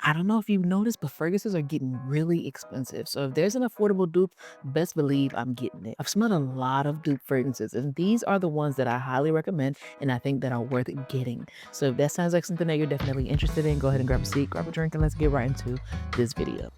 I don't know if you've noticed, but fragrances are getting really expensive. So if there's an affordable dupe, best believe I'm getting it. I've smelled a lot of dupe fragrances, and these are the ones that I highly recommend and I think that are worth getting. So if that sounds like something that you're definitely interested in, go ahead and grab a seat, grab a drink, and let's get right into this video.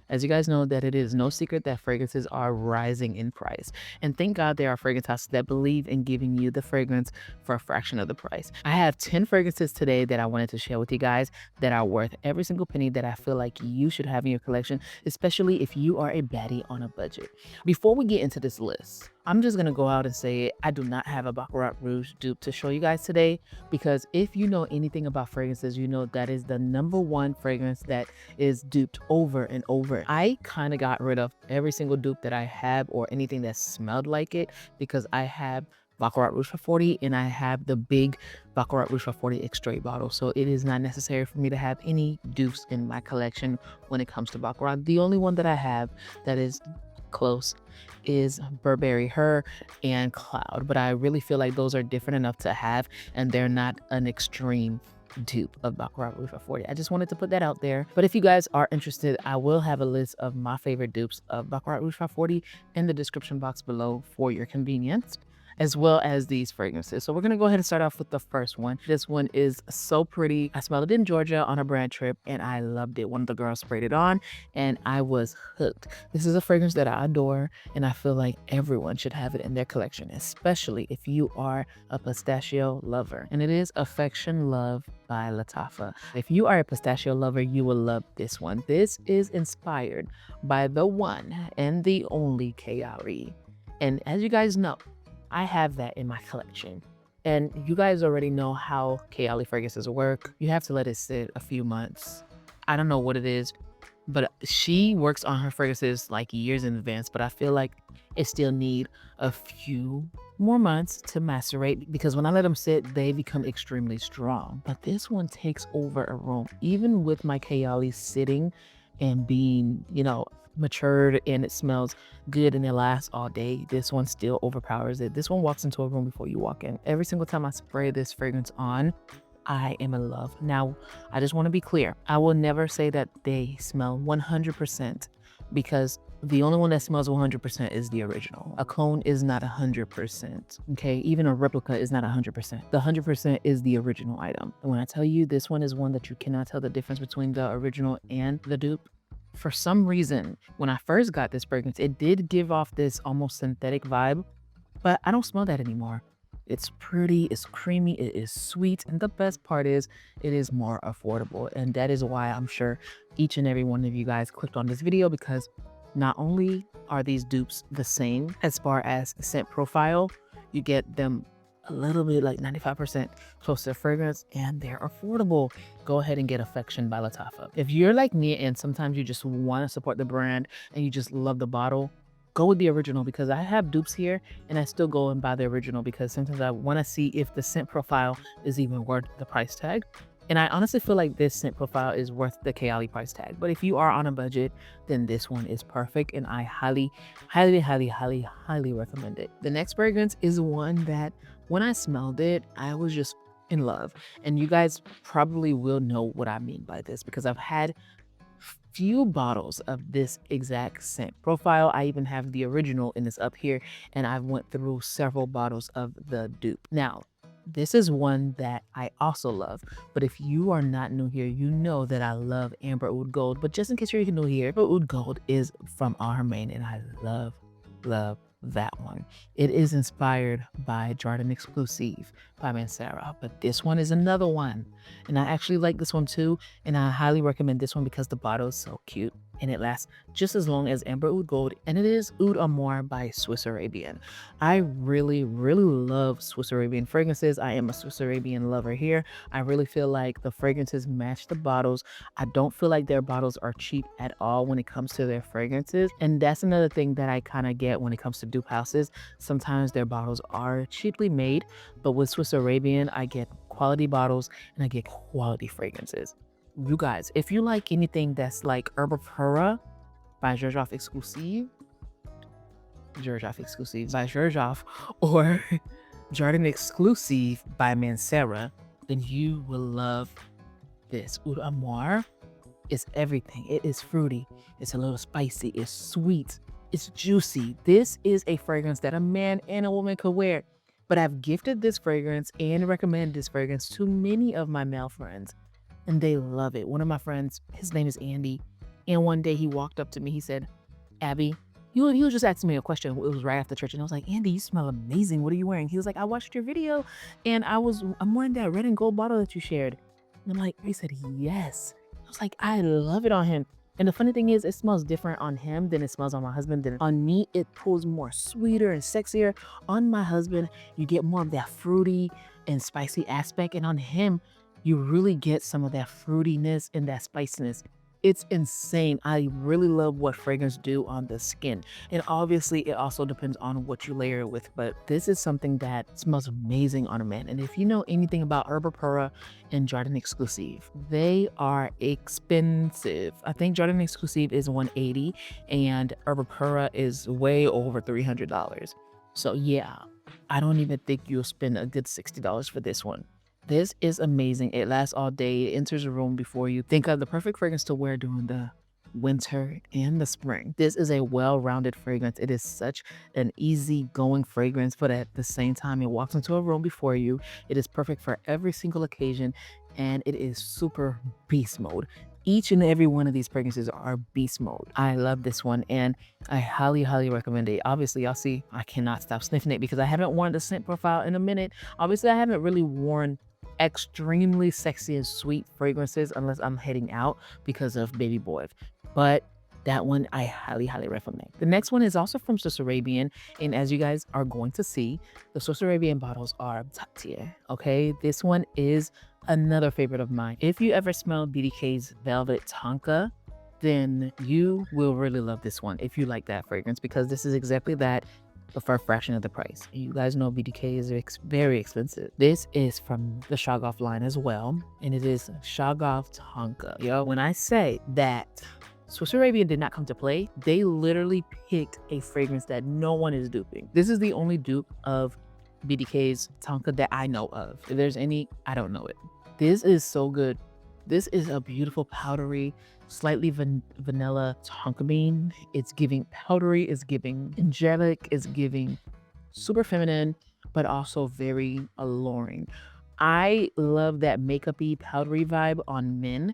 As you guys know, that it is no secret that fragrances are rising in price. And thank God there are fragrance houses that believe in giving you the fragrance for a fraction of the price. I have 10 fragrances today that I wanted to share with you guys that are worth every single penny that I feel like you should have in your collection, especially if you are a baddie on a budget. Before we get into this list, I'm just gonna go out and say I do not have a Baccarat Rouge dupe to show you guys today, because if you know anything about fragrances, you know that is the #1 fragrance that is duped over and over. I kind of got rid of every single dupe that I have or anything that smelled like it, because I have Baccarat Rouge for 40 and I have the big Baccarat Rouge for 40 extrait bottle. So it is not necessary for me to have any dupes in my collection when it comes to Baccarat. The only one that I have that is close is Burberry Her and Cloud, but I really feel like those are different enough to have, and they're not an extreme dupe of Baccarat Rouge for 40. I just wanted to put that out there. But if you guys are interested, I will have a list of my favorite dupes of Baccarat Rouge for 40 in the description box below for your convenience, as well as these fragrances. So we're gonna go ahead and start off with the first one. This one is so pretty. I smelled it in Georgia on a brand trip and I loved it. One of the girls sprayed it on and I was hooked. This is a fragrance that I adore and I feel like everyone should have it in their collection, especially if you are a pistachio lover. And it is Affection Love by Lattafa. If you are a pistachio lover, you will love this one. This is inspired by the one and the only Kayari. And as you guys know, I have that in my collection. And you guys already know how Kayali fragrances work. You have to let it sit a few months. I don't know what it is, but she works on her fragrances like years in advance, but I feel like it still need a few more months to macerate, because when I let them sit, they become extremely strong. But this one takes over a room. Even with my Kayali sitting and being, matured and it smells good and it lasts all day, this one still overpowers it. This one walks into a room before you walk in. Every single time I spray this fragrance on, I am in love. Now, I just want to be clear. I will never say that they smell 100%, because the only one that smells 100% is the original. A clone is not 100%, okay? Even a replica is not 100%. The 100% is the original item. And when I tell you this one is one that you cannot tell the difference between the original and the dupe, for some reason, when I first got this fragrance, it did give off this almost synthetic vibe, but I don't smell that anymore. It's pretty, it's creamy, it is sweet, and the best part is it is more affordable. And that is why I'm sure each and every one of you guys clicked on this video, because not only are these dupes the same as far as scent profile, you get them a little bit like 95% close to fragrance, and they're affordable. Go ahead and get Affection by Lattafa. If you're like me and sometimes you just want to support the brand and you just love the bottle, go with the original, because I have dupes here and I still go and buy the original, because sometimes I want to see if the scent profile is even worth the price tag. And I honestly feel like this scent profile is worth the Kayali price tag. But if you are on a budget, then this one is perfect. And I highly, highly, highly, highly, highly recommend it. The next fragrance is one that when I smelled it, I was just in love. And you guys probably will know what I mean by this, because I've had few bottles of this exact scent profile. I even have the original and it's up here. And I went through several bottles of the dupe. Now, this is one that I also love, but if you are not new here, you know that I love Amber Oud Gold. But just in case you're new here, Amber Oud Gold is from Armain, and I love, love that one. It is inspired by Jardin Exclusive by Mancera, but this one is another one, and I actually like this one too, and I highly recommend this one because the bottle is so cute and it lasts just as long as Amber Oud Gold, and it is Oud Amour by Swiss Arabian. I really, really love Swiss Arabian fragrances. I am a Swiss Arabian lover here. I really feel like the fragrances match the bottles. I don't feel like their bottles are cheap at all when it comes to their fragrances, and that's another thing that I kind of get when it comes to dupe houses. Sometimes their bottles are cheaply made, but with Swiss Arabian, I get quality bottles and I get quality fragrances. You guys, if you like anything that's like Herbe Pura by Gerjoff Exclusive by Gerjoff, or Jardin Exclusive by Mancera, then you will love this. Oud Amour is everything. It is fruity. It's a little spicy. It's sweet. It's juicy. This is a fragrance that a man and a woman could wear. But I've gifted this fragrance and recommended this fragrance to many of my male friends, and they love it. One of my friends, his name is Andy, and one day he walked up to me. He said, Abby, he was just asking me a question. It was right after church, and I was like, Andy, you smell amazing. What are you wearing? He was like, I watched your video, and I'm wearing that red and gold bottle that you shared. And I'm like, he said, yes. I was like, I love it on him. And the funny thing is, it smells different on him than it smells on my husband. Then on me, it pulls more sweeter and sexier. On my husband, you get more of that fruity and spicy aspect. And on him, you really get some of that fruitiness and that spiciness. It's insane. I really love what fragrance do on the skin. And obviously it also depends on what you layer it with, but this is something that smells amazing on a man. And if you know anything about Herba Pura and Jardin Exclusive, they are expensive. I think Jardin Exclusive is $180 and Herba Pura is way over $300. So yeah, I don't even think you'll spend a good $60 for this one. This is amazing. It lasts all day. It enters a room before you. Think of the perfect fragrance to wear during the winter and the spring. This is a well-rounded fragrance. It is such an easy-going fragrance, but at the same time, it walks into a room before you. It is perfect for every single occasion, and it is super beast mode. Each and every one of these fragrances are beast mode. I love this one, and I highly, highly recommend it. Obviously, y'all see, I cannot stop sniffing it because I haven't worn the scent profile in a minute. Obviously, I haven't really worn extremely sexy and sweet fragrances unless I'm heading out because of baby boy. But that one I highly, highly recommend. The next one is also from Swiss Arabian, and as you guys are going to see, the Swiss Arabian bottles are top tier, okay? This one is another favorite of mine. If you ever smell BDK's Velvet Tonka, then you will really love this one if you like that fragrance, because this is exactly that, but for a fraction of the price. You guys know BDK is very expensive. This is from the Shoggoth line as well, and it is Shoggoth Tonka. Yo, when I say that Swiss Arabian did not come to play, they literally picked a fragrance that no one is duping. This is the only dupe of BDK's Tonka that I know of. If there's any, I don't know it. This is so good. This is a beautiful powdery, slightly vanilla tonka bean. It's giving powdery, it's giving angelic, it's giving super feminine, but also very alluring. I love that makeup-y powdery vibe on men.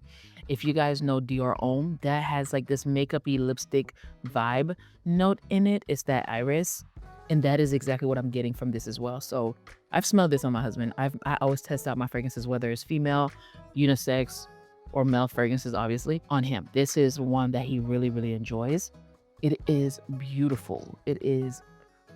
If you guys know Dior Homme, that has like this makeup-y lipstick vibe note in it. It's that iris. And that is exactly what I'm getting from this as well. So I've smelled this on my husband. I always test out my fragrances, whether it's female, unisex, or male fragrances, obviously, on him. This is one that he really, really enjoys. It is beautiful. It is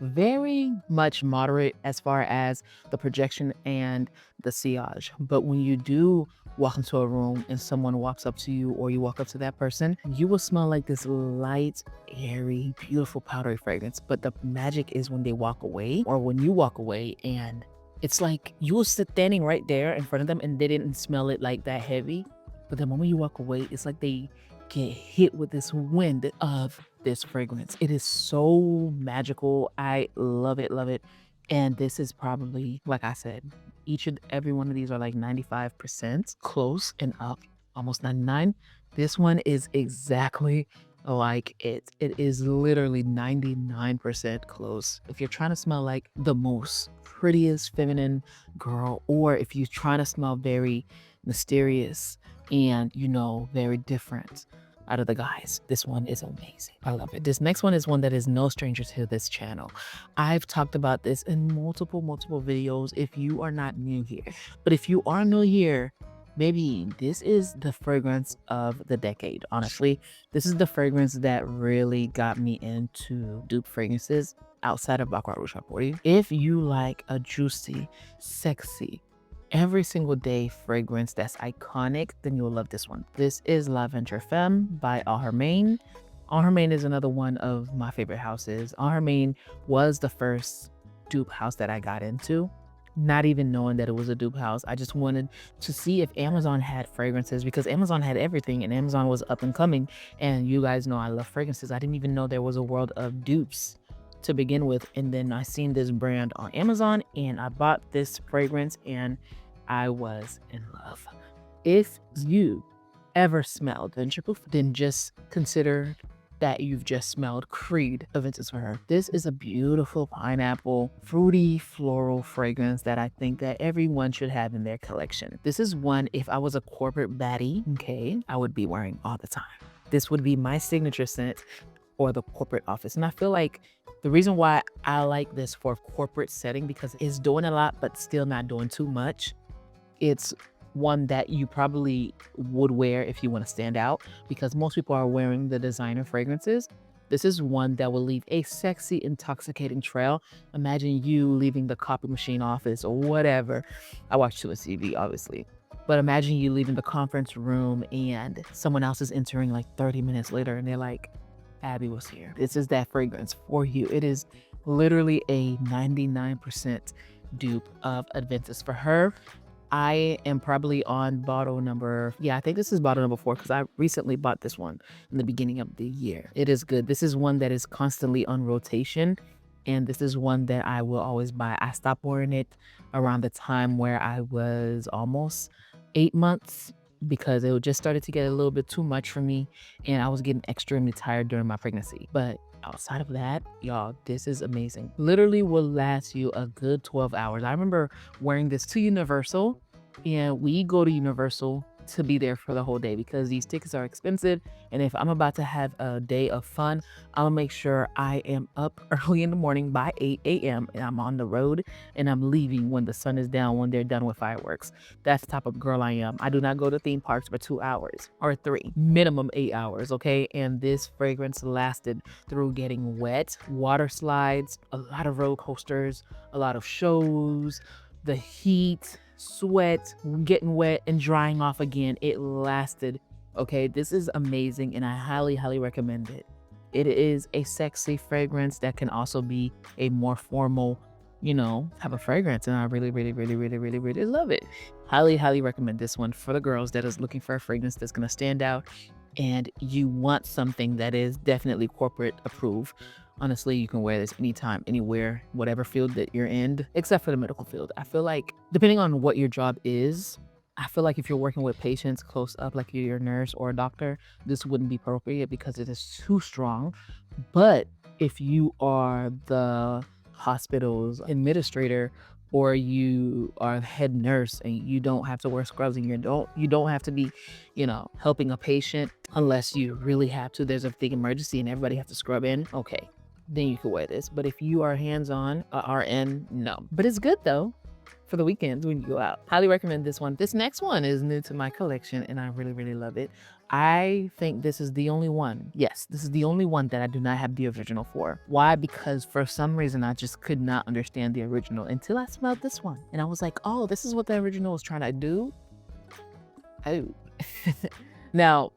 very much moderate as far as the projection and the sillage. But when you do walk into a room and someone walks up to you, or you walk up to that person, you will smell like this light, airy, beautiful powdery fragrance. But the magic is when they walk away, or when you walk away, and it's like you will sit standing right there in front of them and they didn't smell it like that heavy. But the moment you walk away, it's like they get hit with this wind of this fragrance. It is so magical. I love it, love it. And this is probably, like I said, each and every one of these are like 95% close and up, almost 99. This one is exactly like it. It is literally 99% close. If you're trying to smell like the most prettiest feminine girl, or if you're trying to smell very mysterious and, you know, very different out of the guys, this one is amazing. I love it. This next one is one that is no stranger to this channel. I've talked about this in multiple videos if you are not new here. But if you are new here, maybe this is the fragrance of the decade. Honestly, this is the fragrance that really got me into dupe fragrances outside of Baccarat Rouge 40. If you like a juicy, sexy, every single day fragrance that's iconic, then you'll love this one. This is La Venture Femme by Al Harmain. Al Harmain is another one of my favorite houses. Al Harmain was the first dupe house that I got into, not even knowing that it was a dupe house. I just wanted to see if Amazon had fragrances, because Amazon had everything and Amazon was up and coming. And you guys know I love fragrances. I didn't even know there was a world of dupes to begin with, and then I seen this brand on Amazon and I bought this fragrance and I was in love. If you ever smelled Venture Proof, then just consider that you've just smelled Creed Aventus for Her. This is a beautiful pineapple, fruity, floral fragrance that I think that everyone should have in their collection. This is one, if I was a corporate baddie, okay, I would be wearing all the time. This would be my signature scent for the corporate office. And I feel like the reason why I like this for corporate setting, because it's doing a lot, but still not doing too much. It's one that you probably would wear if you want to stand out, because most people are wearing the designer fragrances. This is one that will leave a sexy, intoxicating trail. Imagine you leaving the copy machine office or whatever. I watch 2SCV, obviously. But imagine you leaving the conference room and someone else is entering like 30 minutes later and they're like, Abby was here. This is that fragrance for you. It is literally a 99% dupe of Aventus for Her. I am probably on bottle number, I think this is bottle number 4, because I recently bought this one in the beginning of the year. It is good. This is one that is constantly on rotation, and this is one that I will always buy. I stopped wearing it around the time where I was almost 8 months, because it just started to get a little bit too much for me, and I was getting extremely tired during my pregnancy. But outside of that, y'all, this is amazing. Literally will last you a good 12 hours. I remember wearing this to Universal, and we go to Universal to be there for the whole day because these tickets are expensive. And if I'm about to have a day of fun, I'll make sure I am up early in the morning by 8 a.m. and I'm on the road and I'm leaving when the sun is down, when they're done with fireworks. That's the type of girl I am. I do not go to theme parks for 2 hours or 3, minimum 8 hours, okay? And this fragrance lasted through getting wet, water slides, a lot of roller coasters, a lot of shows, the heat, sweat, getting wet and drying off again. It lasted. Okay, this is amazing and I highly recommend it. It is a sexy fragrance that can also be a more formal, type of fragrance, and I really love it. Highly recommend this one for the girls that is looking for a fragrance that's gonna stand out and you want something that is definitely corporate approved. Honestly, you can wear this anytime, anywhere, whatever field that you're in, except for the medical field. I feel like depending on what your job is, I feel like if you're working with patients close up, like you're a nurse or a doctor, this wouldn't be appropriate because it is too strong. But if you are the hospital's administrator or you are the head nurse and you don't have to wear scrubs and you don't have to be, helping a patient unless you really have to, there's a big emergency and everybody has to scrub in, okay, then you can wear this. But if you are hands-on, RN, no. But it's good though for the weekends when you go out. Highly recommend this one. This next one is new to my collection and I really love it. I think this is the only one. Yes, this is the only one that I do not have the original for. Why? Because for some reason I just could not understand the original until I smelled this one. And I was like, oh, this is what the original was trying to do. Oh. Now,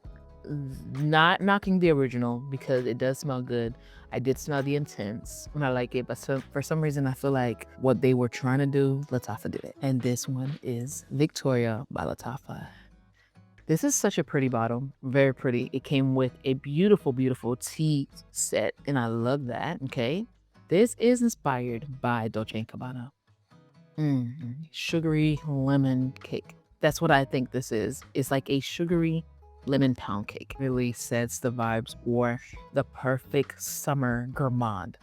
not knocking the original because it does smell good. I did smell the Intense and I like it, but for some reason I feel like what they were trying to do, Lattafa did it. And this one is Victoria by Lattafa. This is such a pretty bottle, very pretty. It came with a beautiful tea set and I love that, okay? This is inspired by Dolce & Gabbana. Sugary lemon cake. That's what I think this is. It's like a sugary lemon pound cake. Really sets the vibes for the perfect summer gourmand.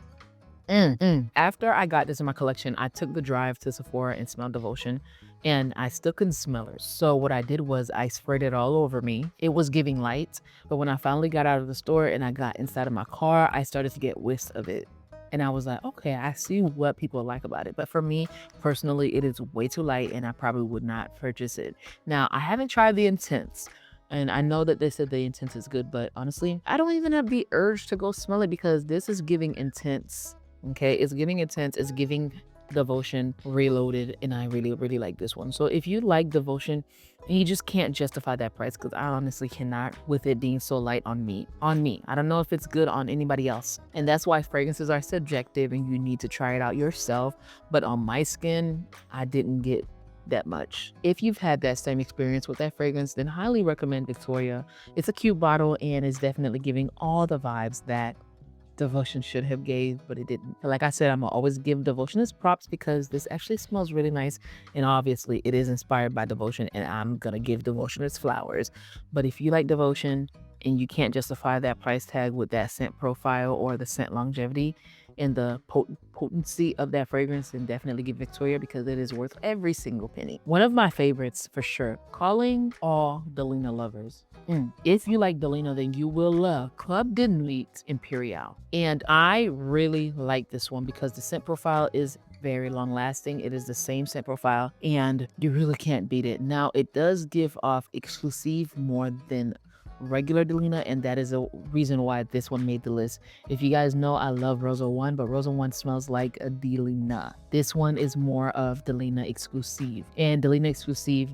After I got this in my collection, I took the drive to Sephora and smelled Devotion and I still couldn't smell her. So what I did was I sprayed it all over me. It was giving light, but when I finally got out of the store and I got inside of my car, I started to get whiffs of it. And I was like, okay, I see what people like about it. But for me, personally, it is way too light and I probably would not purchase it. Now, I haven't tried the Intense. And I know that they said the Intense is good, but honestly, I don't even have the urge to go smell it because this is giving Intense, okay? It's giving Intense, it's giving Devotion Reloaded, and I really like this one. So if you like Devotion, you just can't justify that price because I honestly cannot with it being so light on me. I don't know if it's good on anybody else. And that's why fragrances are subjective and you need to try it out yourself. But on my skin, I didn't get that much. If you've had that same experience with that fragrance, then highly recommend Victoria. It's a cute bottle and it's definitely giving all the vibes that Devotion should have gave, but it didn't. Like I said, I'm gonna always give Devotion its props because this actually smells really nice. And obviously it is inspired by Devotion, and I'm gonna give Devotion its flowers. But if you like Devotion and you can't justify that price tag with that scent profile or the scent longevity and the potency of that fragrance, then definitely get Victoria because it is worth every single penny. One of my favorites for sure, calling all Delina lovers. If you like Delina, then you will love Club de Nuit Imperial. And I really like this one because the scent profile is very long lasting. It is the same scent profile and you really can't beat it. Now it does give off exclusive more than regular Delina, and that is a reason why this one made the list. If you guys know, I love Rosa 1, but Rosa 1 smells like a Delina. This one is more of Delina exclusive, and Delina exclusive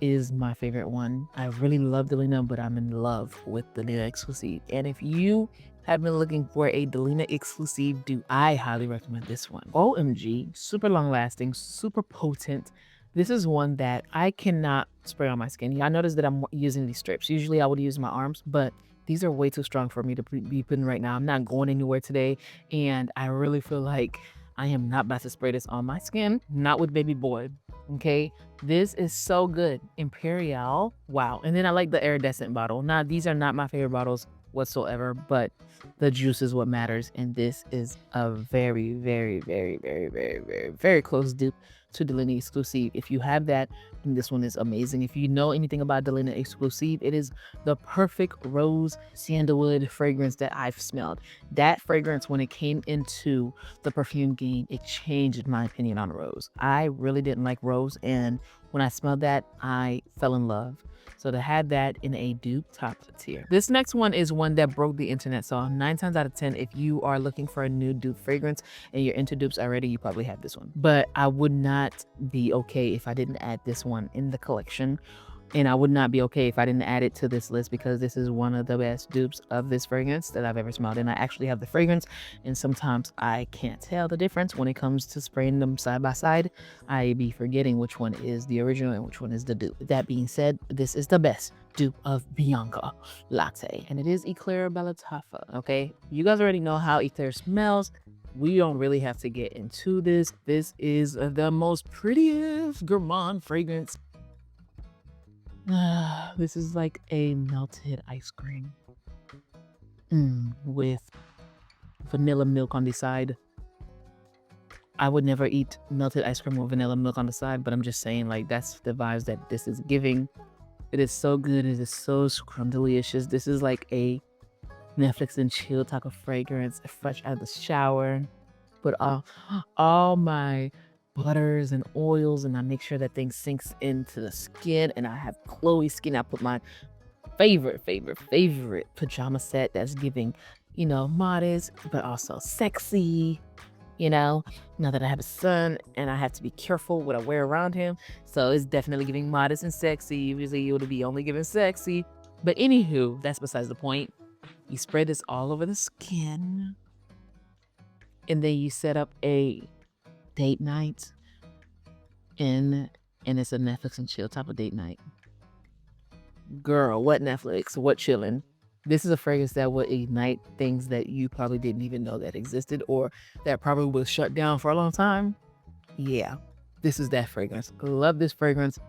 is my favorite one. I really love Delina, but I'm in love with Delina exclusive. And if you have been looking for a Delina exclusive dupe, I highly recommend this one. OMG, super long lasting, super potent. This is one that I cannot spray on my skin. Y'all notice that I'm using these strips. Usually I would use my arms, but these are way too strong for me to be putting right now. I'm not going anywhere today, and I really feel like I am not about to spray this on my skin, not with baby boy, okay? This is so good. Imperial, wow. And then I like the iridescent bottle. Now, these are not my favorite bottles whatsoever, but the juice is what matters, and this is a very, very, very, very, very, very, very close dupe to Delina exclusive. If you have that, then this one is amazing. If you know anything about Delina exclusive, it is the perfect rose sandalwood fragrance that I've smelled. That fragrance, when it came into the perfume game, it changed my opinion on rose. I really didn't like rose, and when I smelled that, I fell in love. So to have that in a dupe, top tier. This next one is one that broke the internet. So 9 times out of 10, if you are looking for a new dupe fragrance and you're into dupes already, you probably have this one. But I would not be okay if I didn't add this one in the collection. And I would not be okay if I didn't add it to this list because this is one of the best dupes of this fragrance that I've ever smelled. And I actually have the fragrance, and sometimes I can't tell the difference when it comes to spraying them side by side. I be forgetting which one is the original and which one is the dupe. That being said, this is the best dupe of Bianca Latte, and it is Eclair Bellataffa, okay? You guys already know how Eclair smells. We don't really have to get into this. This is the most prettiest gourmand fragrance. This is like a melted ice cream with vanilla milk on the side. I would never eat melted ice cream with vanilla milk on the side, but I'm just saying, like, that's the vibes that this is giving. It is so good. It is so scrumdelicious. This is like a Netflix and chill type of fragrance, fresh out of the shower. Put all my butters and oils, and I make sure that thing sinks into the skin, and I have Chloe skin. I put my favorite pajama set that's giving, you know, modest but also sexy, you know, now that I have a son and I have to be careful what I wear around him, so it's definitely giving modest and sexy. Usually you would be only giving sexy, but anywho, that's besides the point. You spread this all over the skin, and then you set up a date night, and it's a Netflix and chill type of date night. Girl, what Netflix? What chilling? This is a fragrance that will ignite things that you probably didn't even know that existed, or that probably was shut down for a long time. Yeah, this is that fragrance. Love this fragrance.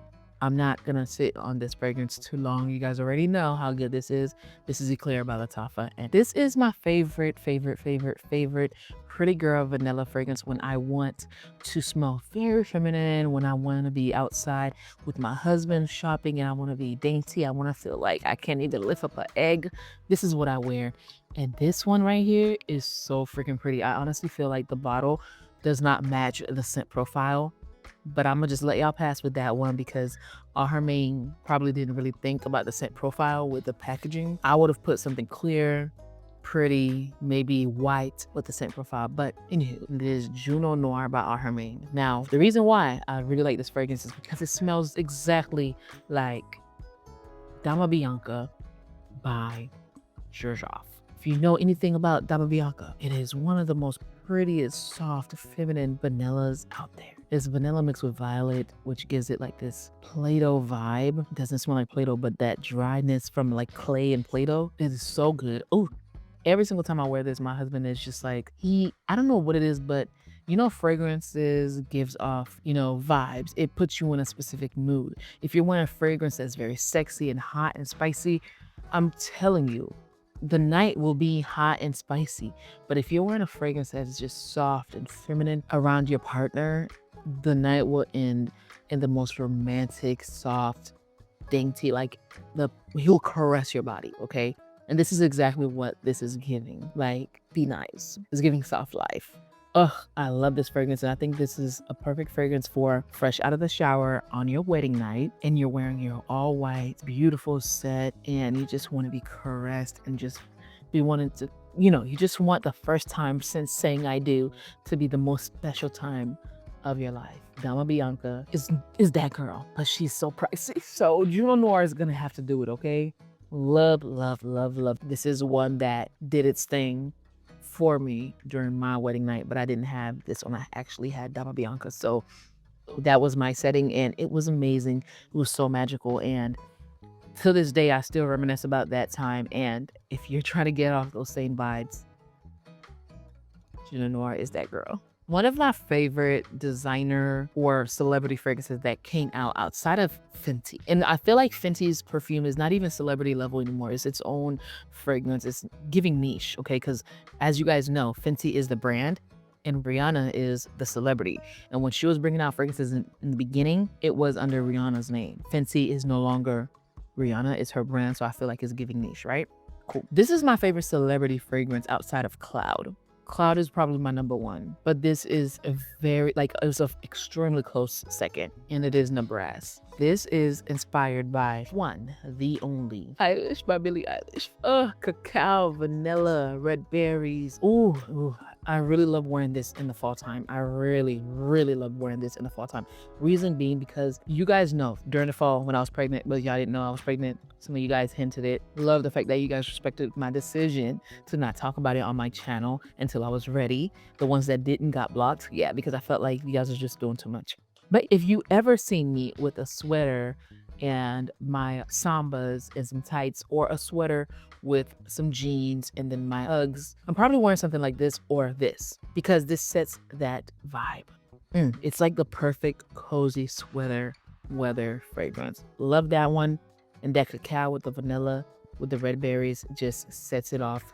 I'm not gonna sit on this fragrance too long. You guys already know how good this is. This is Eclair Bellataffa, and this is my favorite pretty girl vanilla fragrance when I want to smell very feminine, when I want to be outside with my husband shopping and I want to be dainty. I want to feel like I can't even lift up an egg. This is what I wear. And this one right here is so freaking pretty. I honestly feel like the bottle does not match the scent profile, but I'm gonna just let y'all pass with that one because Hermaine probably didn't really think about the scent profile with the packaging. I would have put something clear, pretty, maybe white with the scent profile. But anywho, it is Juno Noir by Hermaine. Now, the reason why I really like this fragrance is because it smells exactly like Dama Bianca by Xerjoff. If you know anything about Dama Bianca, it is one of the most prettiest, soft, feminine vanillas out there. It's vanilla mixed with violet, which gives it like this Play-Doh vibe. It doesn't smell like Play-Doh, but that dryness from like clay and Play-Doh, it is so good. Oh, Every single time I wear this, my husband is just like, I don't know what it is, but fragrances gives off, vibes. It puts you in a specific mood. If you're wearing a fragrance that's very sexy and hot and spicy, I'm telling you, the night will be hot and spicy. But if you're wearing a fragrance that is just soft and feminine around your partner, the night will end in the most romantic, soft, dainty, like he'll caress your body, okay? And this is exactly what this is giving. Like, be nice. It's giving soft life. Ugh, I love this fragrance, and I think this is a perfect fragrance for fresh out of the shower on your wedding night, and you're wearing your all white, beautiful set, and you just want to be caressed and just be wanting to, you just want the first time since saying I do to be the most special time of your life. Dama Bianca is that girl, but she's so pricey. So Juno Noir is gonna have to do it, okay? Love, love, love, love. This is one that did its thing for me during my wedding night, but I didn't have this one. I actually had Dama Bianca. So that was my setting, and it was amazing. It was so magical. And to this day, I still reminisce about that time. And if you're trying to get off those same vibes, Juno Noir is that girl. One of my favorite designer or celebrity fragrances that came out outside of Fenty. And I feel like Fenty's perfume is not even celebrity level anymore. It's its own fragrance. It's giving niche, okay? Because as you guys know, Fenty is the brand and Rihanna is the celebrity. And when she was bringing out fragrances in the beginning, it was under Rihanna's name. Fenty is no longer Rihanna, it's her brand. So I feel like it's giving niche, right? Cool. This is my favorite celebrity fragrance outside of Cloud. Cloud is probably my number one, but this is a very, it's an extremely close second, and it is Nebraska. This is inspired by one, the only, Eilish by Billie Eilish. Cacao, vanilla, red berries. Ooh, I really love wearing this in the fall time. I really, really love wearing this in the fall time. Reason being because you guys know during the fall when I was pregnant, but y'all didn't know I was pregnant. Some of you guys hinted it. Love the fact that you guys respected my decision to not talk about it on my channel until I was ready. The ones that didn't got blocked. Yeah, because I felt like you guys are just doing too much. But if you ever seen me with a sweater and my Sambas and some tights, or a sweater with some jeans and then my Uggs, I'm probably wearing something like this or this because this sets that vibe. It's like the perfect cozy sweater weather fragrance. Love that one. And that cacao with the vanilla with the red berries just sets it off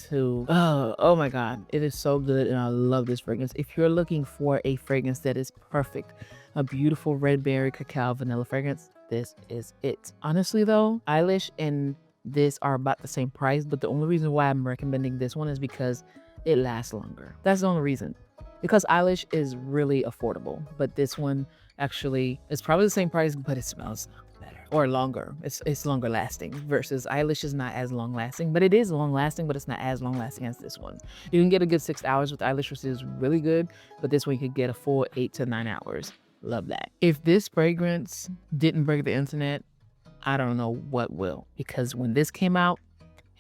to, oh my God, it is so good. And I love this fragrance. If you're looking for a fragrance that is perfect, a beautiful red berry cacao vanilla fragrance, this is it. Honestly though, Eilish and this are about the same price, but the only reason why I'm recommending this one is because it lasts longer. That's the only reason. Because Eilish is really affordable, but this one actually is probably the same price, but it smells better or longer. It's longer lasting versus Eilish is not as long lasting, but it is long lasting, but it's not as long lasting as this one. You can get a good 6 hours with Eilish, which is really good, but this one you could get a full 8 to 9 hours. Love that. If this fragrance didn't break the internet, I don't know what will, because when this came out,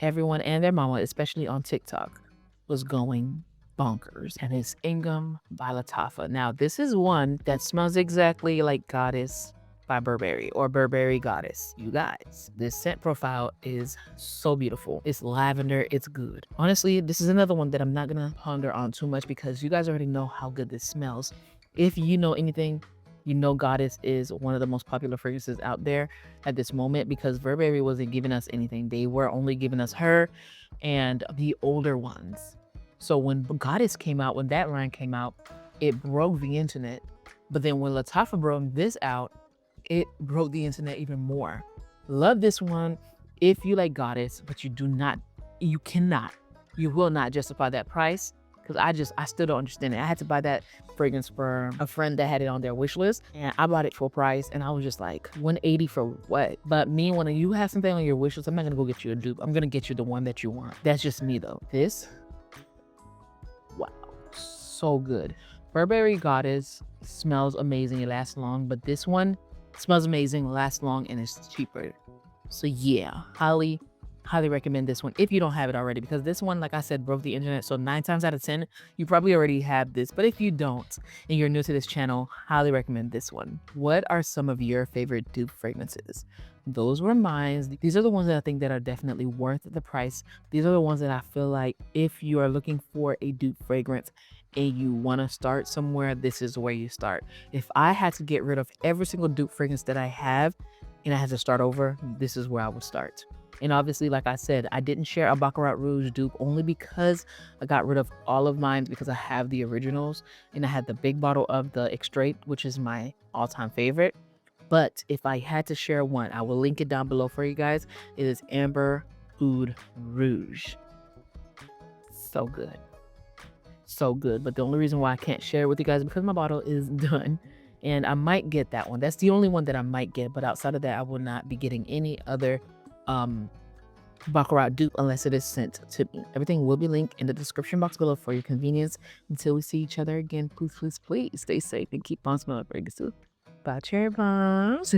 everyone and their mama, especially on TikTok, was going bonkers. And it's Ingam by Lattafa. Now, this is one that smells exactly like Goddess by Burberry or Burberry Goddess. You guys, this scent profile is so beautiful. It's lavender. It's good. Honestly, this is another one that I'm not gonna ponder on too much because you guys already know how good this smells. If you know anything, you know Goddess is one of the most popular fragrances out there at this moment because Burberry wasn't giving us anything. They were only giving us her and the older ones. So when Goddess came out, when that line came out, it broke the internet. But then when Lattafa broke this out, it broke the internet even more. Love this one if you like Goddess, but you will not justify that price. Because I still don't understand it. I had to buy that fragrance for a friend that had it on their wish list, and I bought it full price, and I was just like, $180 for what? But me, when you have something on your wish list, I'm not gonna go get you a dupe. I'm gonna get you the one that you want. That's just me though. This, wow, so good. Burberry Goddess smells amazing. It lasts long, but this one smells amazing, lasts long, and it's cheaper. So yeah, highly highly recommend this one if you don't have it already, because this one, like I said, broke the internet. So 9 times out of 10, you probably already have this. But if you don't and you're new to this channel, highly recommend this one. What are some of your favorite dupe fragrances? Those were mine. These are the ones that I think that are definitely worth the price. These are the ones that I feel like if you are looking for a dupe fragrance and you want to start somewhere, this is where you start. If I had to get rid of every single dupe fragrance that I have and I had to start over, this is where I would start. And obviously, like I said, I didn't share a Baccarat Rouge dupe only because I got rid of all of mine because I have the originals and I had the big bottle of the Extrait, which is my all-time favorite. But if I had to share one, I will link it down below for you guys. It is Amber Oud Rouge. So good. So good. But the only reason why I can't share it with you guys is because my bottle is done. And I might get that one. That's the only one that I might get. But outside of that, I will not be getting any other Baccarat dupe unless it is sent to me. Everything will be linked in the description box below for your convenience. Until we see each other again, please stay safe and keep on smelling fragrances. Bye, cherry bombs.